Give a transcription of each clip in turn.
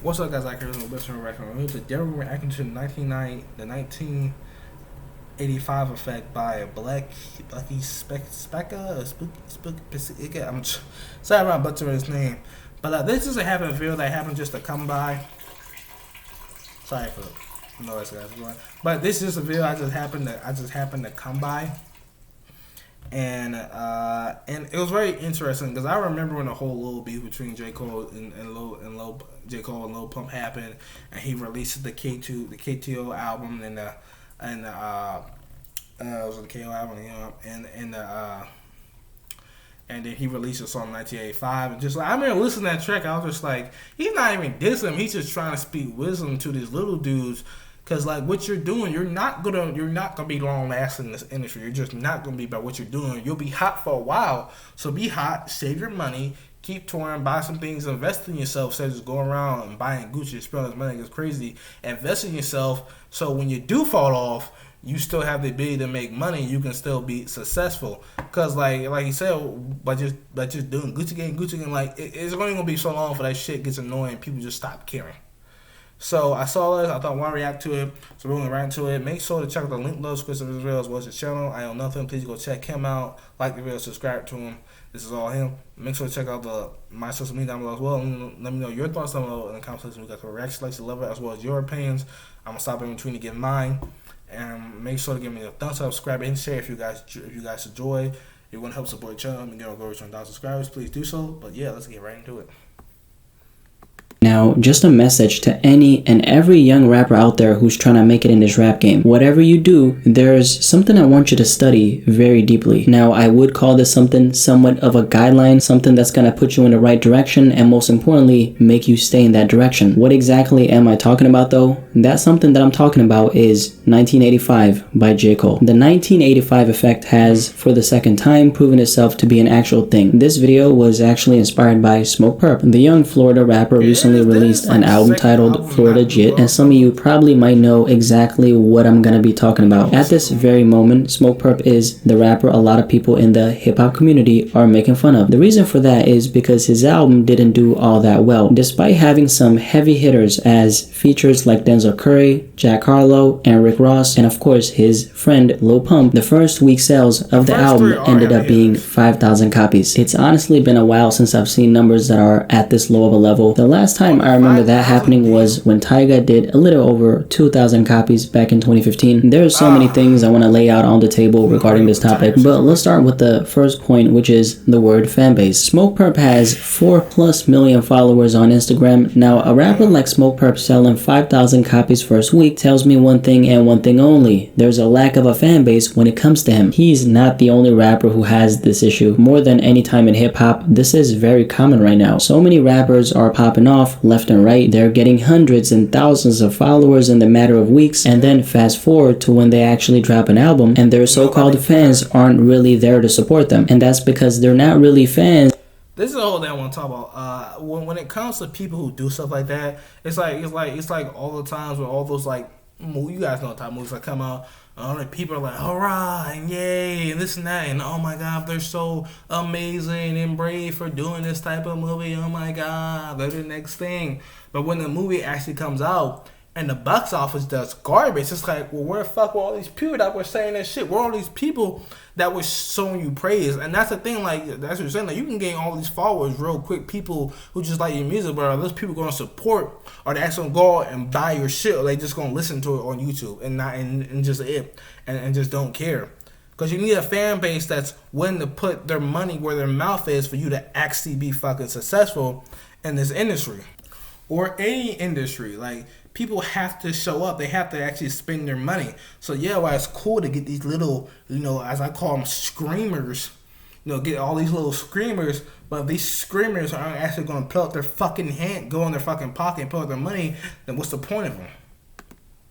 What's up, guys? I can best record. It's a different reaction to the 1985 effect by BlackySpeakz. I'm sorry about butchering his name, but this is a happen video that happened just to come by. Sorry for the noise, guys. But this is a video I just happened to come by. And it was very interesting because I remember when the whole little beef between J. Cole and Lil Pump happened, and he released the KTO album and it was the KO album, you know, and then he released a song in 1985, and just like I remember listening to that track, I was just like, he's not even dissing him, he's just trying to speak wisdom to these little dudes. Cause like what you're doing, you're not gonna be long lasting in this industry. You're just not gonna be about what you're doing. You'll be hot for a while. So be hot, save your money, keep touring, buy some things, invest in yourself. Instead of just going around and buying Gucci, spending this money like it's crazy. Invest in yourself so when you do fall off, you still have the ability to make money. You can still be successful. Cause like you said, by just doing Gucci gang, like it's only gonna be so long for that shit gets annoying. People just stop caring. So I saw this, I thought I want to react to it, so we're going to right into it. Make sure to check out the link below, Chris of Israel, as well as his channel. I own nothing. Please go check him out, like the video, subscribe to him. This is all him. Make sure to check out my social media down below as well. And let me know your thoughts down below in the comment section. We got the reaction, likes, love it, as well as your opinions. I'm going to stop in between to give mine. And make sure to give me a thumbs up, subscribe, and share if you guys enjoy. If you want to help support the channel and get over 1,000 subscribers, please do so. But yeah, let's get right into it. Now, just a message to any and every young rapper out there who's trying to make it in this rap game. Whatever you do, there's something I want you to study very deeply. Now, I would call this something somewhat of a guideline, something that's going to put you in the right direction and most importantly, make you stay in that direction. What exactly am I talking about though? That's something that I'm talking about is 1985 by J. Cole. The 1985 effect has, for the second time, proven itself to be an actual thing. This video was actually inspired by Smokepurpp, the young Florida rapper recently released an album titled Florida Jit, and some of you probably might know exactly what I'm gonna be talking about. At this very moment, Smokepurpp is the rapper a lot of people in the hip-hop community are making fun of. The reason for that is because his album didn't do all that well. Despite having some heavy hitters as features like Denzel Curry, Jack Harlow, and Rick Ross, and of course his friend Lil Pump, the first week sales of the album ended up being 5,000 copies. It's honestly been a while since I've seen numbers that are at this low of a level. The last time I remember that happening was when Tyga did a little over 2,000 copies back in 2015. There's so many things I want to lay out on the table regarding this topic, but let's start with the first point, which is the word fanbase. Smokepurpp has 4+ million followers on Instagram. Now, a rapper like Smokepurpp selling 5,000 copies first week tells me one thing and one thing only. There's a lack of a fanbase when it comes to him. He's not the only rapper who has this issue. More than any time in hip-hop, this is very common right now. So many rappers are popping off left and right. They're getting hundreds and thousands of followers in the matter of weeks, and then fast forward to when they actually drop an album and their so-called fans aren't really there to support them, and that's because they're not really fans. This is a whole thing I want to talk about. When it comes to people who do stuff like that, it's like all the times when all those like you guys know the type of movies that come out. Like people are like, hurrah, and yay, and this and that, and oh my god, they're so amazing and brave for doing this type of movie. Oh my god, they're the next thing. But when the movie actually comes out and the box office does garbage, it's like, well, where the fuck were all these people that were saying that shit? Where are all these people that were showing you praise? And that's the thing, like, that's what you're saying. Like, you can gain all these followers real quick, people who just like your music, but are those people going to support, or they actually go out and buy your shit, or they just going to listen to it on YouTube and not and just and just don't care? Because you need a fan base that's willing to put their money where their mouth is for you to actually be fucking successful in this industry. Or any industry. Like, people have to show up. They have to actually spend their money. So yeah, well, it's cool to get these little, you know, as I call them, screamers. You know, get all these little screamers. But if these screamers aren't actually going to pull out their fucking hand, go in their fucking pocket and pull out their money, then what's the point of them?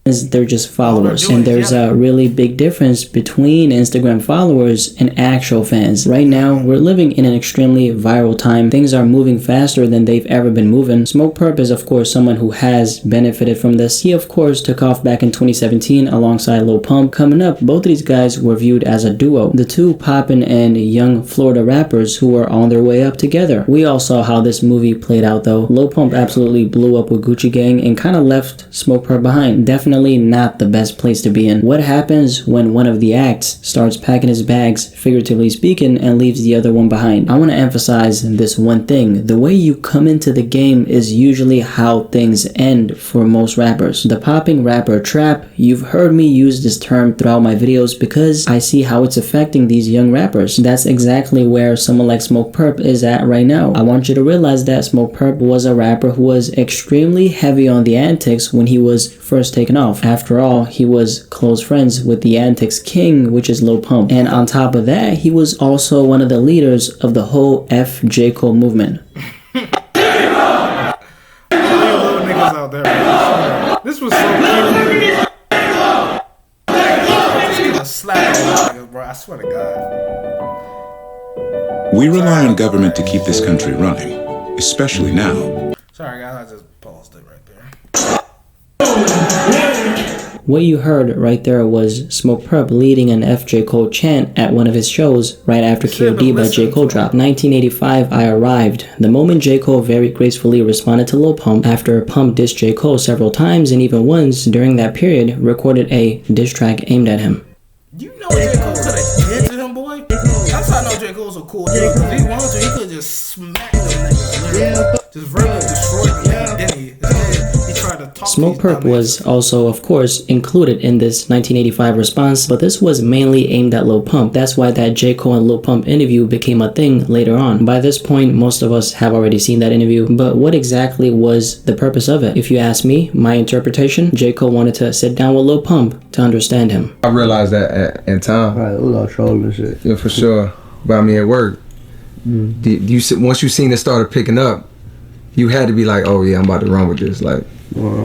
they're just followers, and there's a really big difference between Instagram followers and actual fans. Right now, we're living in an extremely viral time. Things are moving faster than they've ever been moving. Smoke Perp is, of course, someone who has benefited from this. He, of course, took off back in 2017 alongside Lil Pump. Coming up, both of these guys were viewed as a duo, the two poppin' and young Florida rappers who were on their way up together. We all saw how this movie played out, though. Lil Pump absolutely blew up with Gucci Gang and kind of left Smoke Perp behind. Definitely not the best place to be in. What happens when one of the acts starts packing his bags, figuratively speaking, and leaves the other one behind? I want to emphasize this one thing. The way you come into the game is usually how things end for most rappers. The popping rapper trap, you've heard me use this term throughout my videos because I see how it's affecting these young rappers. That's exactly where someone like Smoke Perp is at right now. I want you to realize that Smoke Perp was a rapper who was extremely heavy on the antics when he was first taken off. After all, he was close friends with the antics king, which is Lil Pump. And on top of that, he was also one of the leaders of the whole J. Cole movement. This was so cute. I swear to God. We rely on government to keep this country running, especially now. Sorry guys, I just paused it right there. What you heard right there was Smoke Perp leading an J. Cole chant at one of his shows right after KOD by J. Cole dropped. 1985, I arrived. The moment J. Cole very gracefully responded to Lil Pump after Pump dissed J. Cole several times and even once during that period recorded a diss track aimed at him. You know J. Cole could have did to him, boy? That's how I know J. Cole's a cool dude. If he wanted to, he could just smack them niggas. Just really destroy them. Then he tried to talk. Smoke Perp was also, of course, included in this 1985 response, but this was mainly aimed at Lil Pump. That's why that J. Cole and Lil Pump interview became a thing later on. By this point, most of us have already seen that interview, but what exactly was the purpose of it? If you ask me, my interpretation, J. Cole wanted to sit down with Lil Pump to understand him. I realized that in time. Right, it was all trolling and shit. Yeah, for sure. But I mean, at work, once you seen it started picking up, you had to be like, oh yeah, I'm about to run with this. Like,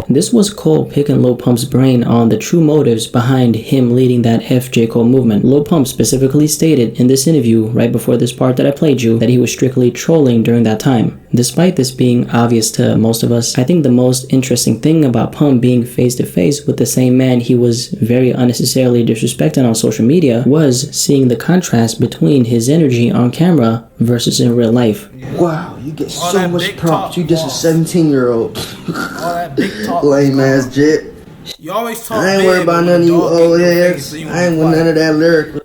this was Cole picking Lil Pump's brain on the true motives behind him leading that J. Cole movement. Lil Pump specifically stated in this interview, right before this part that I played you, that he was strictly trolling during that time. Despite this being obvious to most of us, I think the most interesting thing about Pump being face to face with the same man he was very unnecessarily disrespecting on social media was seeing the contrast between his energy on camera versus in real life. Wow, you get so much props. You just a 17-year-old. All that big talk. Lame ass jet. You always talk. I ain't worried about none of you old heads. I ain't with none of that lyric.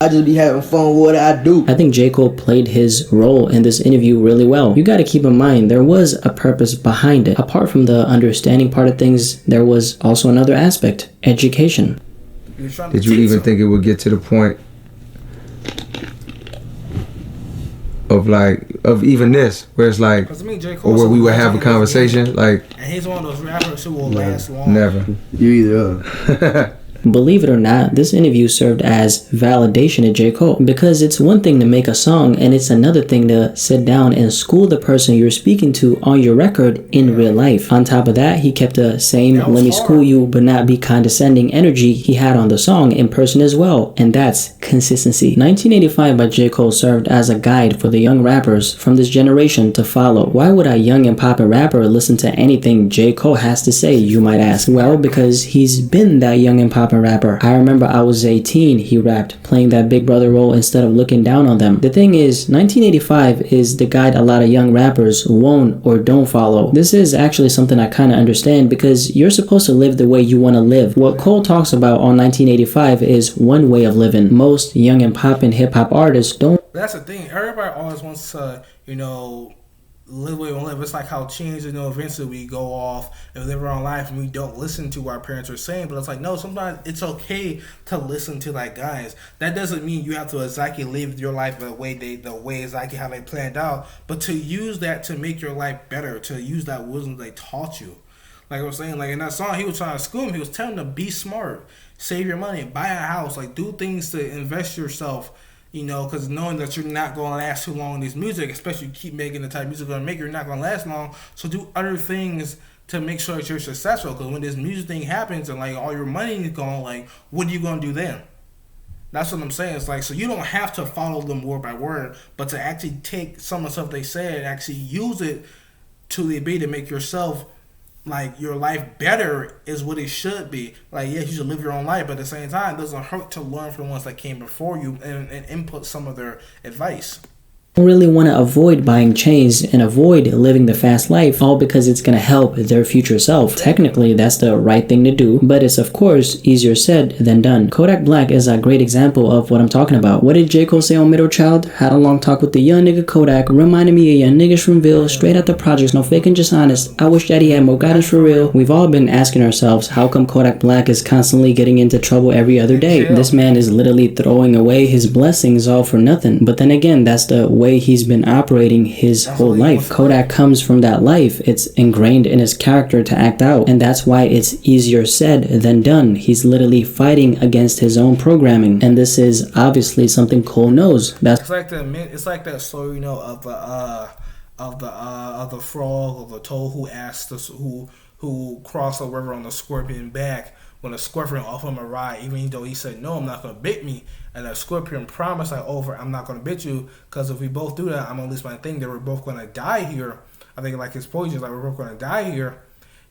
I just be having fun with what I do. I think J. Cole played his role in this interview really well. You gotta keep in mind, there was a purpose behind it. Apart from the understanding part of things, there was also another aspect, education. Did you even think it would get to the point of even this, where it's like, or where we would have a conversation, like, and he's one of those rappers who will last long. Never. You either are. Believe it or not, this interview served as validation to J. Cole, because it's one thing to make a song and it's another thing to sit down and school the person you're speaking to on your record in real life. On top of that, he kept the same let me school you but not be condescending energy he had on the song in person as well, and that's consistency. 1985 by J. Cole served as a guide for the young rappers from this generation to follow. Why would a young and poppin' rapper listen to anything J. Cole has to say, you might ask? Well, because he's been that young and poppin' rapper. I remember I was 18, he rapped, playing that big brother role instead of looking down on them. The thing is, 1985 is the guide a lot of young rappers won't or don't follow. This is actually something I kind of understand, because you're supposed to live the way you want to live. What Cole talks about on 1985 is one way of living. Most young and poppin' hip-hop artists don't. That's the thing. Everybody always wants to, live the way we want to live. It's like how teens, eventually we go off and live our own life and we don't listen to what our parents are saying. But it's like, no, sometimes it's okay to listen to like guys. That doesn't mean you have to exactly live your life the way exactly how they planned out, but to use that to make your life better, to use that wisdom they taught you. Like I was saying, like in that song, he was trying to school him. He was telling him to be smart, save your money, buy a house, like do things to invest yourself. Because knowing that you're not going to last too long in this music, especially you keep making the type of music you're going to make, you're not going to last long. So do other things to make sure that you're successful. Because when this music thing happens and like all your money is gone, like what are you gonna do then? That's what I'm saying. It's like, so you don't have to follow them word by word, but to actually take some of the stuff they said and actually use it to the ability to make yourself, like, your life better is what it should be. Like, yes, you should live your own life, but at the same time, it doesn't hurt to learn from the ones that came before you and input some of their advice. Really want to avoid buying chains and avoid living the fast life, all because it's going to help their future self. Technically, that's the right thing to do, but it's of course easier said than done. Kodak Black is a great example of what I'm talking about. What did J. Cole say on Middle Child? Had a long talk with the young nigga Kodak, reminded me of young niggas from Ville, straight out the projects, no faking, just honest. I wish that he had more guidance for real. We've all been asking ourselves, how come Kodak Black is constantly getting into trouble every other day? This man is literally throwing away his blessings all for nothing. But then again, that's the way he's been operating his whole life. Kodak comes from that life. It's ingrained in his character to act out, and that's why it's easier said than done. He's literally fighting against his own programming, and this is obviously something Cole knows. It's like that story, you know, of the frog or the toad who asked us who crossed the river on the scorpion back when the scorpion offered him a ride, even though he said, no, I'm not going to bit me. And the scorpion promised, like, I'm not going to bit you, because if we both do that, I'm going to lose my thing, that we're both going to die here. I think, like, his poison is like, we're both going to die here.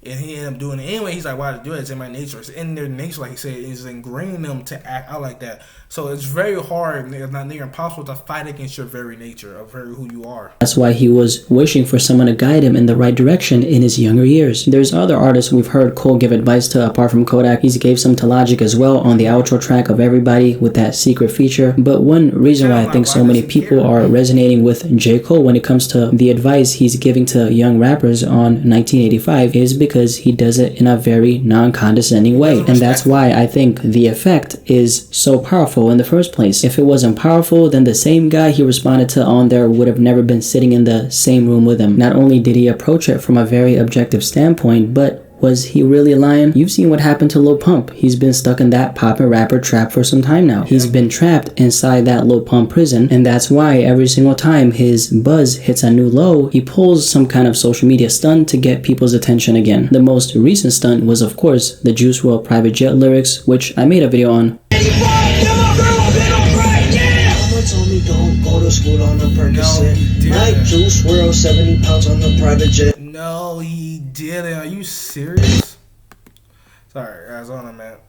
And he ended up doing it anyway. He's like, why to do it? It's in my nature. It's in their nature, like he said. It's ingrained them to act out like that. So it's very hard, if not near impossible, to fight against your very nature, of who you are. That's why he was wishing for someone to guide him in the right direction in his younger years. There's other artists we've heard Cole give advice to apart from Kodak. He's gave some to Logic as well on the outro track of Everybody with that secret feature. But one reason why I think so many people are resonating with J. Cole when it comes to the advice he's giving to young rappers on 1985 is because he does it in a very non-condescending way. And that's why I think the effect is so powerful in the first place. If it wasn't powerful, then the same guy he responded to on there would have never been sitting in the same room with him. Not only did he approach it from a very objective standpoint, but was he really lying? You've seen what happened to Lil Pump. He's been stuck in that poppin' rapper trap for some time now. He's been trapped inside that Lil Pump prison, and that's why every single time his buzz hits a new low, he pulls some kind of social media stunt to get people's attention again. The most recent stunt was, of course, the Juice WRLD Private Jet lyrics, which I made a video on. Don't go to school on the Percocet. Like Juice WRLD 70 pounds on the private jet. No, he didn't. Are you serious? Sorry, guys, on a minute.